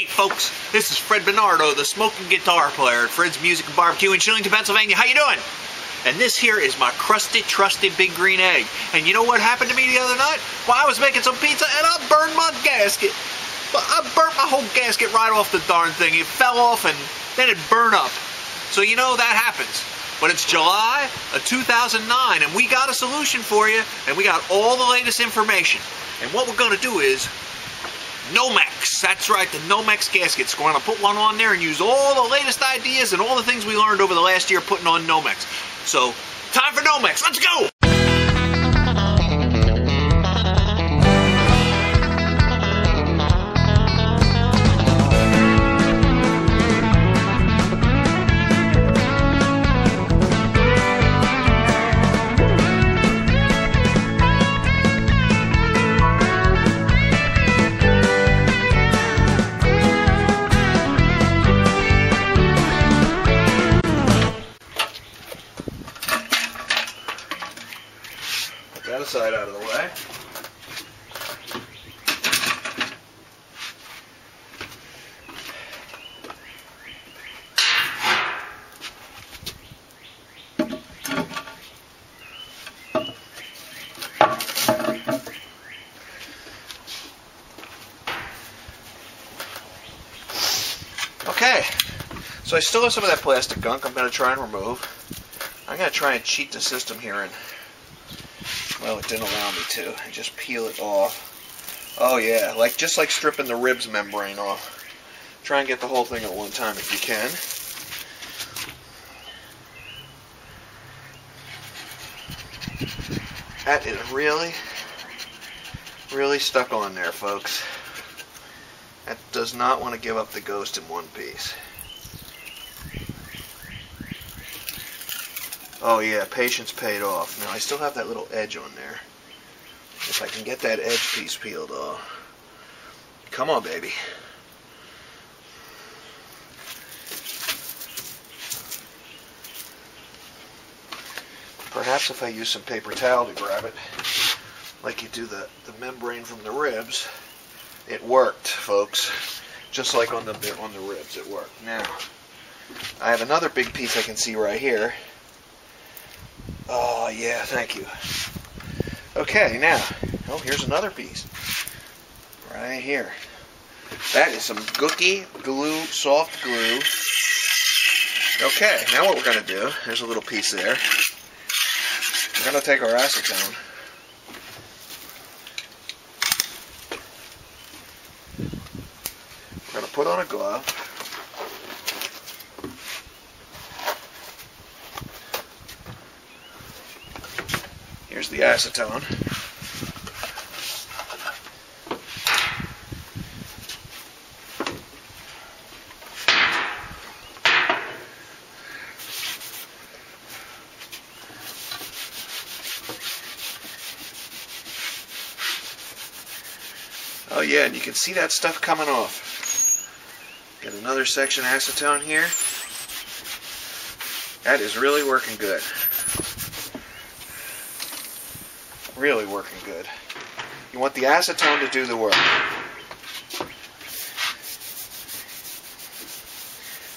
Hey folks, this is Fred Bernardo, the Smoking Guitar Player at Fred's Music and Barbecue in Shillington, Pennsylvania. How you doing? And this here is my crusty, trusty big green egg. And you know what happened to me the other night? Well, I was making some pizza and I burned my gasket. But I burnt my whole gasket right off the darn thing. It fell off and then it burned up. So you know that happens. But it's July of 2009 and we got a solution for you and we got all the latest information. And what we're going to do is Nomex. That's right, the Nomex Gaskets. We're going to put one on there and use all the latest ideas and all the things we learned over the last year putting on Nomex. So, time for Nomex. Let's go! That side out of the way. Okay, so I still have some of that plastic gunk I'm going to try and remove. I'm going to try and cheat the system here and well, it didn't allow me to. I just peel it off. Oh yeah, just like stripping the ribs membrane off. Try and get the whole thing at one time if you can. That is really stuck on there, folks. That does not want to give up the ghost in one piece. Oh yeah, patience paid off. Now I still have that little edge on there. If I can get that edge piece peeled off. Come on, baby. Perhaps if I use some paper towel to grab it, like you do the membrane from the ribs, it worked, folks. Just like on the ribs, it worked. Now, I have another big piece I can see right here. Oh, yeah, thank you. Okay, now, oh, here's another piece. Right here. That is some gooky glue, soft glue. Okay, now what we're going to do, there's a little piece there. We're going to take our acetone. We're going to put on a glove. Here's the acetone. Oh yeah, and you can see that stuff coming off. Get another section of acetone here. That is really working good. Really working good. You want the acetone to do the work.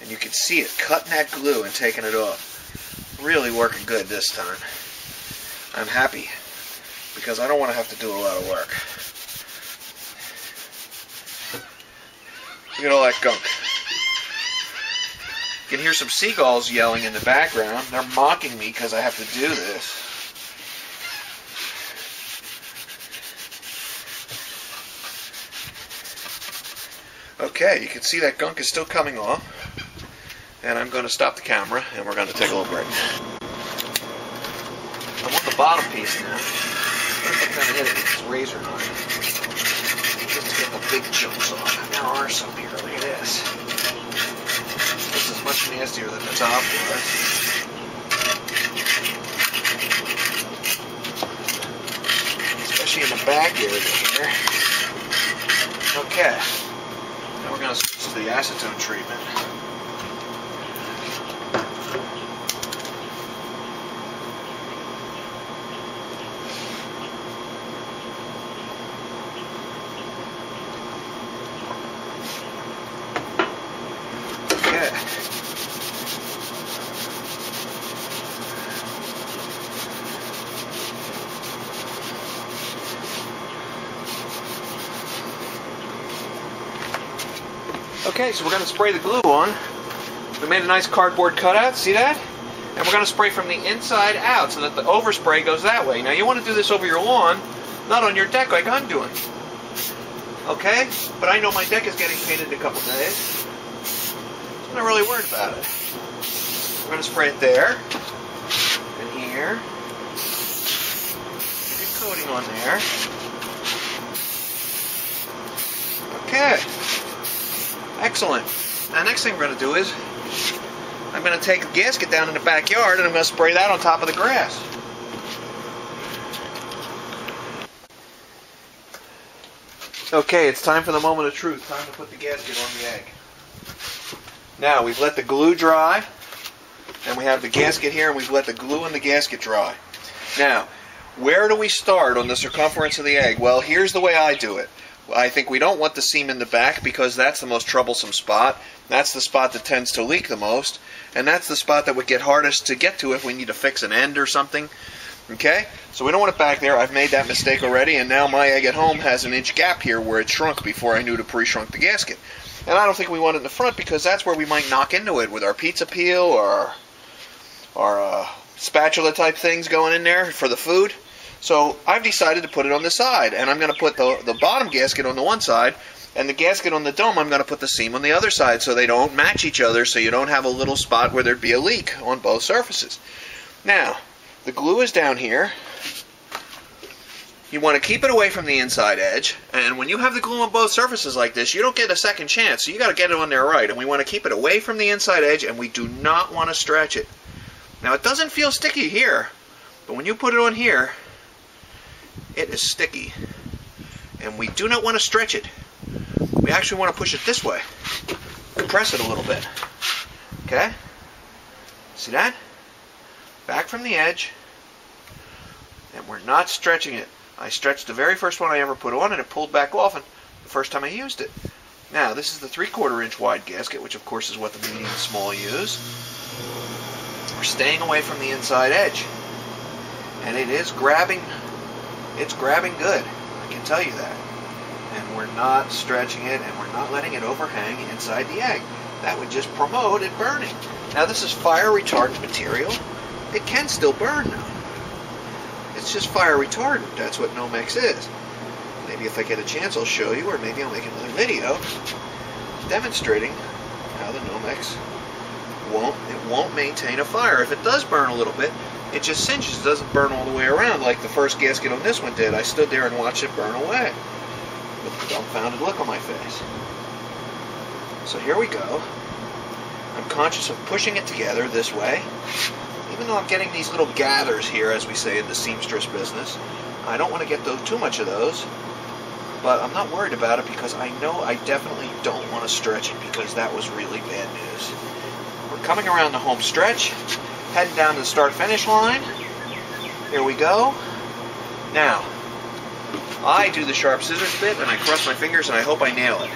And you can see it cutting that glue and taking it off. Really working good this time. I'm happy because I don't want to have to do a lot of work. Look at all that gunk. You can hear some seagulls yelling in the background. They're mocking me because I have to do this. Okay, you can see that gunk is still coming off. And I'm going to stop the camera and we're going to take a little break. I want the bottom piece now. I'm going to hit it with this razor knife. Just to get the big chunks off. There are some here. Look at this. This is much nastier than the top was. Especially in the back area here. Okay. Now we're going to switch to the acetone treatment. Okay, so we're going to spray the glue on. We made a nice cardboard cutout, see that? And we're going to spray from the inside out so that the overspray goes that way. Now you want to do this over your lawn, not on your deck like I'm doing. Okay? But I know my deck is getting painted in a couple days. So I'm not really worried about it. We're going to spray it there. And here. Good coating on there. Okay. Excellent. Now next thing we're going to do is I'm going to take a gasket down in the backyard and I'm going to spray that on top of the grass. Okay, it's time for the moment of truth. Time to put the gasket on the egg. Now, we've let the glue dry, and we have the gasket here, and we've let the glue and the gasket dry. Now, where do we start on the circumference of the egg? Well, here's the way I do it. I think we don't want the seam in the back because that's the most troublesome spot. That's the spot that tends to leak the most, and that's the spot that would get hardest to get to if we need to fix an end or something. Okay? So we don't want it back there. I've made that mistake already, and now my egg at home has an inch gap here where it shrunk before I knew to pre-shrunk the gasket. And I don't think we want it in the front because that's where we might knock into it with our pizza peel or our spatula type things going in there for the food. So I've decided to put it on the side, and I'm going to put the bottom gasket on the one side, and the gasket on the dome I'm going to put the seam on the other side so they don't match each other, so you don't have a little spot where there'd be a leak on both surfaces. Now, the glue is down here. You want to keep it away from the inside edge, and when you have the glue on both surfaces like this, you don't get a second chance, so you got to get it on there right, and we want to keep it away from the inside edge, and we do not want to stretch it. Now, it doesn't feel sticky here, but when you put it on here, it is sticky, and we do not want to stretch it. We actually want to push it this way, compress it a little bit. Okay? See that? Back from the edge, and we're not stretching it. I stretched the very first one I ever put on, and it pulled back off and the first time I used it. Now, this is the 3/4 inch wide gasket, which of course is what the medium and small use. We're staying away from the inside edge, and it is grabbing. It's grabbing good, I can tell you that. And we're not stretching it, and we're not letting it overhang inside the egg. That would just promote it burning. Now, this is fire retardant material. It can still burn though. It's just fire retardant. That's what Nomex is. Maybe if I get a chance I'll show you, or maybe I'll make another video demonstrating how the Nomex won't maintain a fire. If it does burn a little bit, it just singes. It doesn't burn all the way around like the first gasket on this one did. I stood there and watched it burn away with a dumbfounded look on my face. So here we go. I'm conscious of pushing it together this way. Even though I'm getting these little gathers here, as we say in the seamstress business, I don't want to get too much of those, but I'm not worried about it because I know I definitely don't want to stretch it because that was really bad news. We're coming around the home stretch, heading down to the start-finish line. Here we go. Now, I do the sharp scissors bit, and I cross my fingers, and I hope I nail it.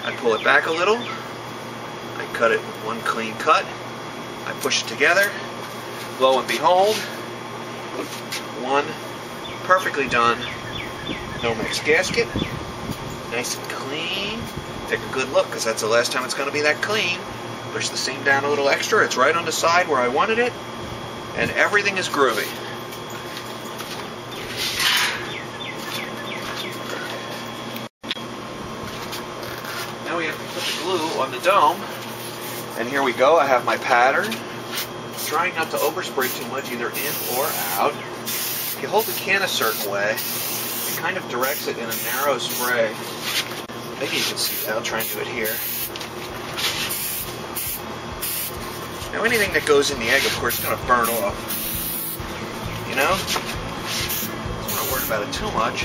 I pull it back a little. I cut it with one clean cut. I push it together. Lo and behold, one perfectly done Nomex gasket. Nice and clean. Take a good look, because that's the last time it's going to be that clean. Push the seam down a little extra. It's right on the side where I wanted it. And everything is groovy. Now we have to put the glue on the dome. And here we go. I have my pattern. Trying not to overspray too much, either in or out. If you hold the can a certain way, it kind of directs it in a narrow spray. Maybe you can see that. I'll try and do it here. Now anything that goes in the egg, of course, is going to burn off. You know? I'm not worried about it too much.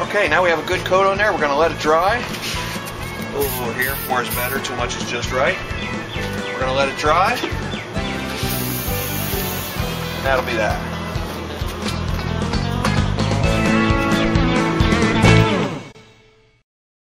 Okay, now we have a good coat on there. We're going to let it dry. A little over here. More is better. Too much is just right. We're going to let it dry. That'll be that.